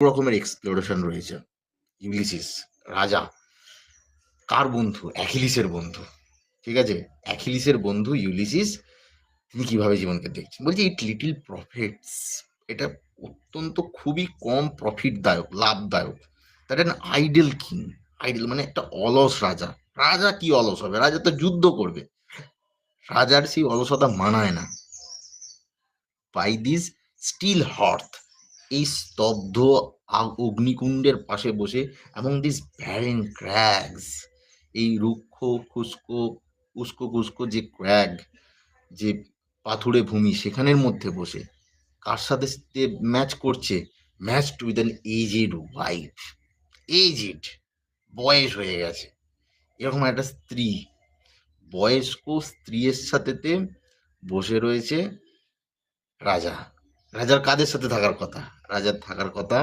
রকমের এক্সপ্লোরেশন রয়েছে। ইউলিসিস, রাজা, কার বন্ধু? অ্যাকিলিসের বন্ধু। ঠিক আছে? অ্যাকিলিসের বন্ধু ইউলিসিস তিনি কিভাবে জীবনকে দেখছেন। বলছি ইট লিটল প্রফিটস, এটা অত্যন্ত খুবই কম প্রফিটদায়ক, লাভদায়ক। That an idol king, idol মানে একটা অলস রাজা। রাজা কি অলস হবে? রাজা তো যুদ্ধ করবে। রাজার সেই অলসতা মানায় না। বাই দিস স্টিল হার্থ, এই স্তব্ধ অগ্নিকুণ্ডের পাশে বসে, এবং দিস ব্যারেন ক্র্যাগস, এই রুক্ষ খুস্কো উস্কো খুস্কো যে ক্র্যাগ, যে পাথুরে ভূমি, সেখানের মধ্যে বসে কার সাথে সে ম্যাচ করছে? Matched with an aged wife. Aged, বয়স হয়ে গেছে, এরকম একটা স্ত্রী, বয়স্ক স্ত্রীর সাথেতে বসে রয়েছে রাজা। রাজার কাদের সাথে থাকার কথা? রাজার থাকার কথা